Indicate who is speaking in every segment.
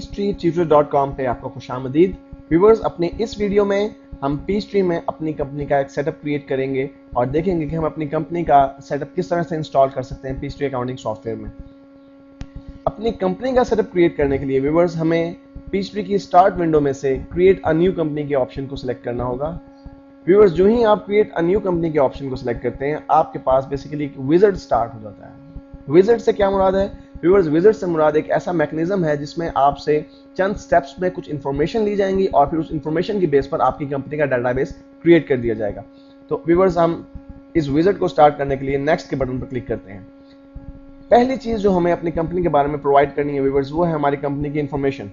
Speaker 1: peachtree.com पे आपको खुशामदीद। Viewers, अपने इस वीडियो में हम पीचट्री में अपनी कंपनी का एक सेटअप क्रिएट करेंगे और देखेंगे कि हम अपनी कंपनी का सेटअप किस तरह से इंस्टॉल कर सकते हैं पीचट्री अकाउंटिंग सॉफ्टवेयर में। अपनी कंपनी का सेटअप क्रिएट करने के लिए व्यूअर्स हमें पीचट्री की स्टार्ट विंडो में से क्रिएट अ न्यू कंपनी के ऑप्शन को सिलेक्ट करना होगा। व्यूअर्स, जो ही आप क्रिएट अ न्यू कंपनी के ऑप्शन को सिलेक्ट करते हैं आपके पास बेसिकली एक विज़ार्ड स्टार्ट हो जाता है। विज़ार्ड से क्या मुराद है? व्यूअर्स, विज़ार्ड से मुराद एक ऐसा मैकेनिज्म है जिसमें आपसे चंद स्टेप्स में कुछ इंफॉर्मेशन ली जाएंगी और फिर उस इंफॉर्मेशन की बेस पर आपकी कंपनी का डाटाबेस क्रिएट कर दिया जाएगा। तो व्यूअर्स, हम इस विज़ार्ड को स्टार्ट करने के लिए नेक्स्ट के बटन पर क्लिक करते हैं। पहली चीज जो हमें अपनी कंपनी के बारे में प्रोवाइड करनी है व्यूअर्स, वो है हमारी कंपनी की इंफॉर्मेशन।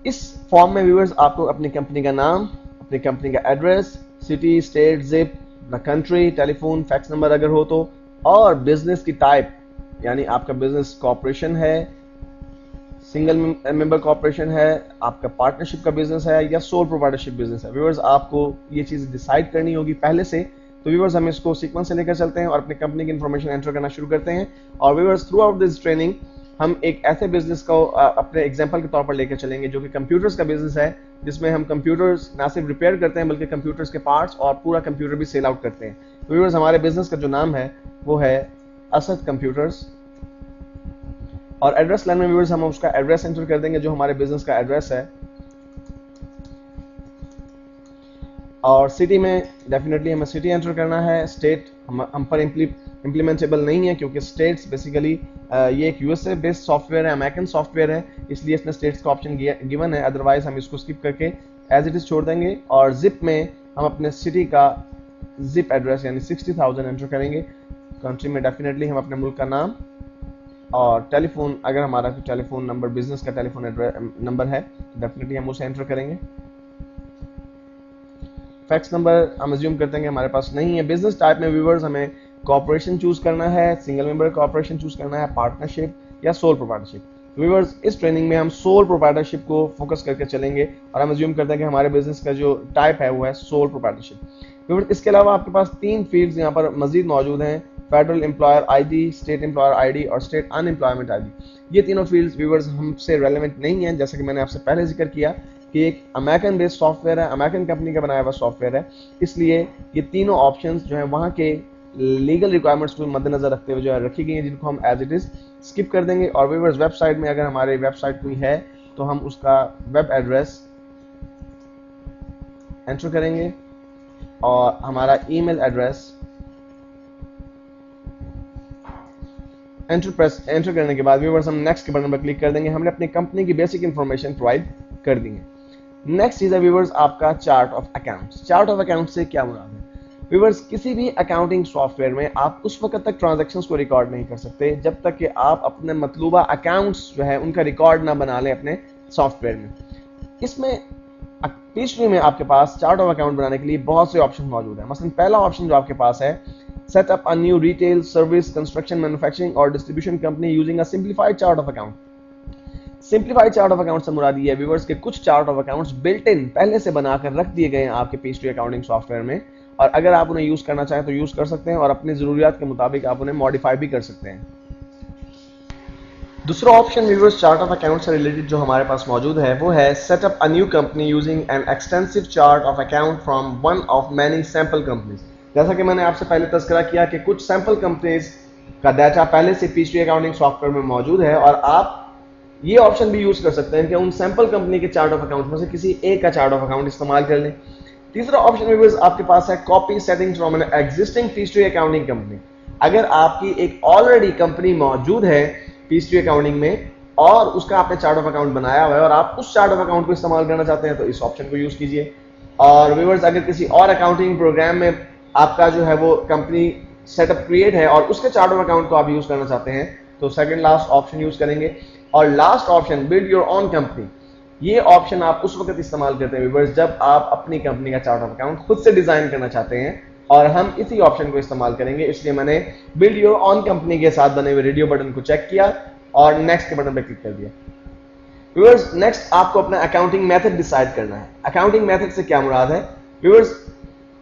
Speaker 1: इस फॉर्म में व्यूअर्स आपको अपनी कंपनी का नाम, अपनी कंपनी का address, city, state, zip, country, telephone, fax number अगर हो तो, और बिजनेस की टाइप, यानी आपका बिजनेस कॉर्पोरेशन है, सिंगल मेंबर कॉर्पोरेशन है, आपका पार्टनरशिप का बिजनेस है या सोल प्रोप्राइटरशिप बिजनेस है। व्यूअर्स, आपको ये चीज डिसाइड करनी होगी पहले से। तो व्यूअर्स, हम इसको सीक्वेंस से लेकर चलते हैं और अपनी कंपनी की इंफॉर्मेशन एंटर करना शुरू करते हैं। और viewers, through out this training हम एक ऐसे बिजनेस को अपने एग्जांपल के तौर पर लेकर चलेंगे जो कि कंप्यूटर्स का बिजनेस है, जिसमें हम कंप्यूटर्स ना सिर्फ रिपेयर करते हैं बल्कि कंप्यूटर्स के पार्ट्स और पूरा कंप्यूटर भी सेल आउट करते हैं। तो व्यूअर्स, हमारे बिजनेस का जो नाम है वो है असद कंप्यूटर्स। और एड्रेस लाइन में व्यूअर्स हम उसका एड्रेस एंटर कर देंगे जो हमारे बिजनेस का एड्रेस है। और सिटी में डेफिनेटली हमें सिटी एंटर करना है। स्टेट हम पर इम्प्लीमेंटेबल नहीं है क्योंकि स्टेट्स बेसिकली ये एक यूएसए बेस्ड सॉफ्टवेयर है, अमेरिकन सॉफ्टवेयर है, इसलिए इसमें स्टेट्स का ऑप्शन गिवन है। अदरवाइज हम इसको स्किप करके एज इट इज छोड़ देंगे। और जिप में हम अपने सिटी का जिप एड्रेस यानी 60,000 एंटर करेंगे। कंट्री में डेफिनेटली हम अपने मुल्क का नाम, और टेलीफोन अगर हमारा टेलीफोन नंबर बिजनेस का टेलीफोन नंबर है तो डेफिनेटली हम उसे एंटर करेंगे। फैक्स नंबर हम अज्यूम करते हैं कि हमारे पास नहीं है। बिजनेस टाइप में व्यूअर्स हमें कॉर्पोरेशन चूज करना है, सिंगल मेंबर कॉर्पोरेशन चूज करना है, पार्टनरशिप या सोल प्रोप्राइटरशिप। व्यूअर्स, इस ट्रेनिंग में हम सोल प्रोप्राइटरशिप को फोकस करके चलेंगे और हम अज्यूम करते हैं कि हमारे बिजनेस का जो टाइप है वो है सोल प्रोप्राइटरशिप। व्यूअर्स, इसके अलावा आपके पास 3 फील्ड्स यहाँ पर मजीद मौजूद हैं: federal employer ID, state employer ID और स्टेट अनएम्प्लॉयमेंट आईडी। ये तीनों फील्ड्स व्यूअर्स हमसे रेलेवेंट नहीं है, जैसा कि मैंने आपसे पहले जिक्र किया कि एक अमेरिकन बेस्ड सॉफ्टवेयर है, अमेरिकन कंपनी का बनाया हुआ सॉफ्टवेयर है, इसलिए ये तीनों ऑप्शंस जो है वहाँ के लीगल रिक्वायरमेंट्स को मद्देनजर रखते हुए जो है रखी गई हैं, जिनको हम एज इट इज स्किप कर देंगे। और व्यूअर्स, वेबसाइट में अगर हमारे वेबसाइट कोई है तो हम उसका वेब एड्रेस एंटर करेंगे और हमारा ईमेल एड्रेस एंटर करने के बाद व्यूअर्स हम नेक्स्ट के बटन पर क्लिक कर देंगे। हमने अपनी कंपनी की बेसिक इंफॉर्मेशन प्रोवाइड कर दी है। नेक्स्ट चीज है व्यूअर्स आपका chart of accounts. Chart of accounts से क्या मुराद है? व्यूअर्स, किसी भी अकाउंटिंग सॉफ्टवेयर में आप उस वक्त तक ट्रांजैक्शंस को रिकॉर्ड नहीं कर सकते जब तक कि आप अपने मतलूबा अकाउंट्स जो है उनका रिकॉर्ड ना बना लें अपने सॉफ्टवेयर में। इसमें पीचट्री में आपके पास चार्ट ऑफ अकाउंट बनाने के लिए बहुत से ऑप्शन मौजूद है। मसलन पहला ऑप्शन जो आपके पास है, set up a new retail, service, construction, manufacturing और distribution company using a simplified chart of account. Simplified chart of account से मुराद ये है व्यूअर्स के कुछ chart of accounts built in पहले से बनाकर रख दिए गए हैं आपके पीचट्री अकाउंटिंग सॉफ्टवेयर में, और अगर आप उन्हें यूज करना चाहें तो यूज कर सकते हैं और अपनी जरूरियात के मुताबिक आप उन्हें मॉडिफाई भी कर सकते हैं। दूसरा option viewers chart of account से रिलेटेड जो हमारे पास मौजूद है वो है set up a new company using an extensive chart of account from one of many sample companies. जैसा कि मैंने आपसे पहले तज़किरा किया कि कुछ सैंपल कंपनीज का डाटा पहले से पीचट्री अकाउंटिंग सॉफ्टवेयर में मौजूद है और आप ये ऑप्शन भी यूज कर सकते हैं कि उन सैंपल कंपनी के चार्ट ऑफ अकाउंट में से किसी एक का चार्ट ऑफ अकाउंट इस्तेमाल कर लें। तीसरा ऑप्शन व्यूअर्स आपके पास है copy settings from an existing Peachtree accounting company. अगर आपकी एक ऑलरेडी कंपनी मौजूद है पीचट्री अकाउंटिंग में और उसका आपने चार्ट ऑफ अकाउंट बनाया हुआ है और आप उस चार्ट ऑफ अकाउंट को इस्तेमाल करना चाहते हैं तो इस ऑप्शन को यूज कीजिए। और व्यूअर्स, अगर किसी और अकाउंटिंग प्रोग्राम में आपका जो है वो कंपनी सेटअप क्रिएट है और उसके चार्ट ऑफ अकाउंट को आप यूज करना चाहते हैं तो सेकंड लास्ट ऑप्शन यूज करेंगे। और last option build your own company, ये ऑप्शन आप उस वक्त इस्तेमाल करते हैं व्यूअर्स जब आप अपनी कंपनी का चार्ट ऑफ अकाउंट खुद से डिजाइन करना चाहते हैं, और हम इसी ऑप्शन को इस्तेमाल करेंगे। इसलिए मैंने बिल्ड योर ओन कंपनी के साथ बने हुए रेडियो बटन को चेक किया और नेक्स्ट के बटन पर क्लिक कर दिया। व्यूअर्स, नेक्स्ट आपको अपना अकाउंटिंग मेथड डिसाइड करना है। अकाउंटिंग मेथड से क्या मुराद है? व्यूअर्स,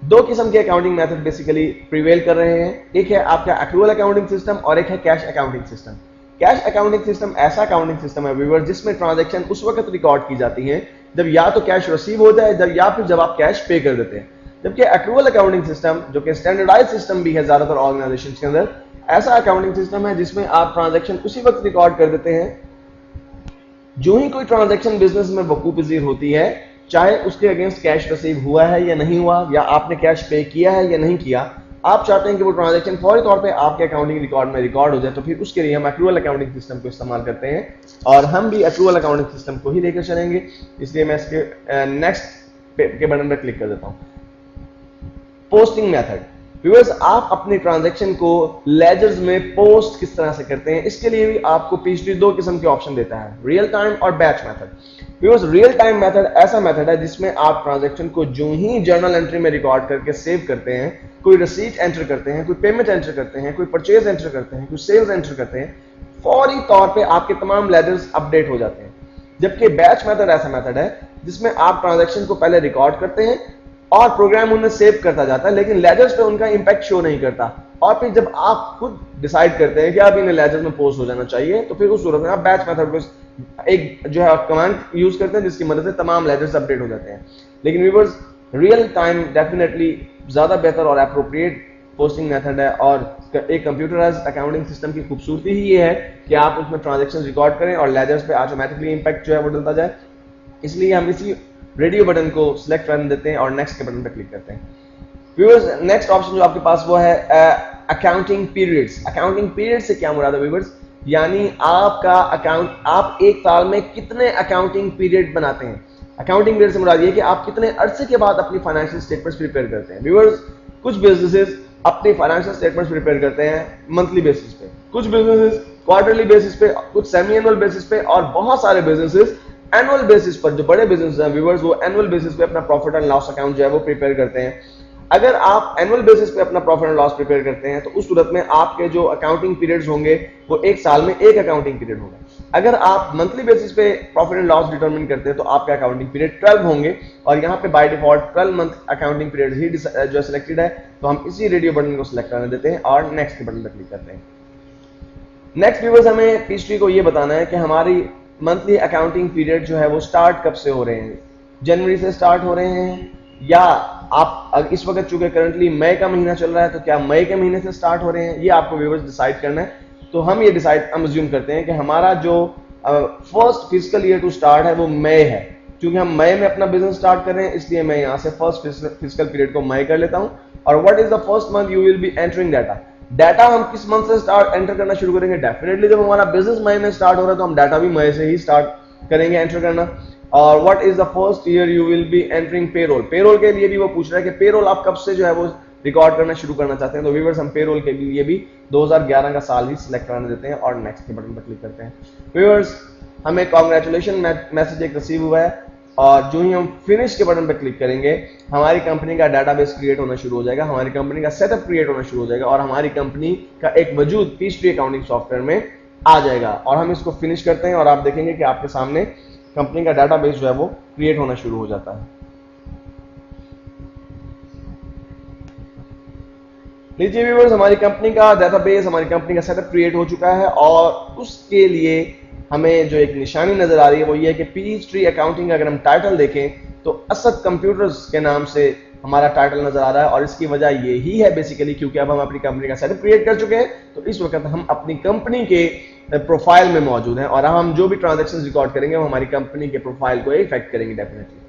Speaker 1: 2 किस्म के अकाउंटिंग मेथड बेसिकली प्रिवेल कर रहे हैं। एक है आपका एक्रूअल अकाउंटिंग सिस्टम और एक है cash accounting system. Cash accounting system ऐसा अकाउंटिंग सिस्टम है व्यूअर जिसमें ट्रांजैक्शन उस वक्त रिकॉर्ड की जाती है जब या तो कैश रिसीव हो जाए जब या फिर जब आप कैश पे कर देते हैं। जबकि एक्रूअल अकाउंटिंग सिस्टम जो कि स्टैंडर्डाइज सिस्टम भी है ज्यादातर ऑर्गेनाइजेशन के अंदर, ऐसा अकाउंटिंग सिस्टम है जिसमें आप ट्रांजैक्शन उसी वक्त रिकॉर्ड कर देते हैं जो ही कोई ट्रांजैक्शन बिजनेस में वकूफ पजीर होती है, चाहे उसके अगेंस्ट कैश रिसीव हुआ है या नहीं हुआ, या आपने कैश पे किया है या नहीं किया। आप चाहते हैं कि वो ट्रांजैक्शन फौरी तौर पे आपके अकाउंटिंग रिकॉर्ड में रिकॉर्ड हो जाए, तो फिर उसके लिए हम एक्रूअल अकाउंटिंग सिस्टम को इस्तेमाल करते हैं और हम भी एक्रूअल अकाउंटिंग सिस्टम को ही लेकर चलेंगे। इसलिए मैं इसके नेक्स्ट के बटन पर क्लिक कर देता हूं। पोस्टिंग मेथड व्यूअर्स, आप अपने ट्रांजैक्शन को लेजर्स में पोस्ट किस तरह से करते हैं, इसके लिए भी आपको पीएचडी दो किस्म के ऑप्शन देता है, रियल टाइम और batch method. Viewers, real time method ऐसा मेथड है जिसमें आप ट्रांजैक्शन को जो ही जर्नल एंट्री में रिकॉर्ड करके सेव करते हैं, कोई रिसीट एंटर करते हैं, कोई पेमेंट एंटर करते हैं, कोई परचेज एंटर करते हैं, कोई सेल्स एंटर करते हैं, फौरी तौर पे आपके तमाम लेजर्स अपडेट हो जाते हैं। जबकि बैच मेथड ऐसा मेथड है जिसमें आप ट्रांजैक्शन को पहले रिकॉर्ड करते हैं और प्रोग्राम उन्हें सेव करता जाता है, लेकिन लेजर्स पे उनका इंपैक्ट शो नहीं करता। और फिर जब आप खुद डिसाइड करते हैं कि अब इन्हें लेजर में पोस्ट हो जाना चाहिए, तो फिर उस सूरत में आप बैच मेथड को एक जो है कमांड यूज करते हैं जिसकी मदद से तमाम लेजर्स अपडेट हो जाते हैं। लेकिन व्यूअर्स, रियल टाइम डेफिनेटली ज्यादा बेहतर और एप्रोप्रिएट पोस्टिंग मेथड है और एक कंप्यूटराइज्ड अकाउंटिंग सिस्टम की खूबसूरती ही ये है कि आप उसमें ट्रांजैक्शन रिकॉर्ड करें और लेजर्स पे ऑटोमेटिकली इंपैक्ट जो है वो डलता जाए। इसलिए हम इसी रेडियो बटन को सिलेक्ट करने देते हैं और नेक्स्ट के बटन पर क्लिक करते हैं। व्यूअर्स, नेक्स्ट ऑप्शन जो आपके पास वो है अकाउंटिंग पीरियड्स। अकाउंटिंग पीरियड से क्या मुराद है व्यूअर्स, यानी आपका अकाउंट, आप एक साल में कितने अकाउंटिंग पीरियड बनाते हैं। अकाउंटिंग पीरियड से मुराद ये कि आप कितने अरसे के बाद अपनी फाइनेंशियल स्टेटमेंट्स प्रिपेयर करते हैं। व्यूअर्स, कुछ बिजनेसेस अपनी फाइनेंशियल स्टेटमेंट्स प्रिपेयर करते हैं मंथली बेसिस पे, कुछ बिजनेसेस क्वार्टरली बेसिस पे, कुछ सेमी एनुअल बेसिस पे और बहुत सारे बिजनेसेस एनुअल बेसिस पर। जो बड़े बिजनेस हैं व्यूअर्स, वो एनुअल बेसिस पे अपना प्रॉफिट एंड लॉस अकाउंट जो है वो प्रिपेयर करते हैं। अगर आप एनुअल बेसिस पे अपना प्रॉफिट एंड लॉस प्रिपेयर करते हैं तो उस सूरत में आपके जो अकाउंटिंग पीरियड्स होंगे वो एक साल में एक अकाउंटिंग पीरियड होगा। अगर आप मंथली बेसिस पे प्रॉफिट एंड लॉस डिटरमिन करते हैं तो आपके अकाउंटिंग पीरियड 12 होंगे और यहाँ पे by default 12 month accounting period ही जो सिलेक्टेड है, तो हम इसी रेडियो बटन को सिलेक्ट करने देते हैं और नेक्स्ट के बटन पर क्लिक करते हैं। नेक्स्ट व्यूअर्स, हमें पीएचडी को ये बताना है कि हमारी मंथली अकाउंटिंग पीरियड जो है वो स्टार्ट कब से हो रहे हैं। जनवरी से स्टार्ट हो रहे हैं, या आप इस वक्त चूंकि करंटली मई का महीना चल रहा है तो क्या मई के महीने से स्टार्ट हो रहे हैं, ये आपको व्यूअर्स डिसाइड करना है। तो हम ये डिसाइड हम अज्यूम करते हैं कि हमारा जो first physical year to start है वो मई है। क्योंकि हम मई में अपना बिजनेस स्टार्ट कर रहे हैं, इसलिए मैं यहाँ से फर्स्ट फिजिकल पीरियड को मई कर लेता हूँ। और what is the first month you will be entering data हम किस मंथ से स्टार्ट एंटर करना शुरू करेंगे। डेफिनेटली जब हमारा बिजनेस मई में स्टार्ट हो रहा है तो हम डाटा भी मई से ही स्टार्ट करेंगे एंटर करना। और what is the first year you will be entering payroll. Payroll के लिए भी वो पूछ रहा है कि पेरोल आप कब से जो है वो रिकॉर्ड करना शुरू करना चाहते हैं। तो व्यूअर्स, हम पेरोल के लिए भी 2011 का साल ही सिलेक्ट करने देते हैं और नेक्स्ट के बटन पर क्लिक करते हैं। व्यूअर्स, हमें कांग्रेचुलेशन मैसेज एक रिसीव हुआ है और जो ही हम फिनिश के बटन पर क्लिक करेंगे हमारी कंपनी का डाटाबेस क्रिएट होना शुरू हो जाएगा, हमारी कंपनी का सेटअप क्रिएट होना शुरू हो जाएगा और हमारी कंपनी का एक वजूद पीएचडी अकाउंटिंग सॉफ्टवेयर में आ जाएगा। और हम इसको फिनिश करते हैं और आप देखेंगे कि आपके सामने कंपनी का डाटाबेस जो है वो क्रिएट होना शुरू हो जाता है। लीजिए व्यूअर्स, हमारी कंपनी का डाटाबेस, हमारी कंपनी का सेटअप क्रिएट हो चुका है और उसके लिए हमें जो एक निशानी नजर आ रही है वो ये है कि पीएचडी अकाउंटिंग। अगर हम टाइटल देखें तो असद कंप्यूटर्स के नाम से हमारा टाइटल नजर आ रहा है और इसकी वजह ये ही है बेसिकली क्योंकि अब हम अपनी कंपनी का सेटअप क्रिएट कर चुके हैं। तो इस वक्त हम अपनी कंपनी के प्रोफाइल में मौजूद हैं और हम जो भी ट्रांजैक्शंस रिकॉर्ड करेंगे वो हमारी कंपनी के प्रोफाइल को इफेक्ट करेंगे डेफिनेटली।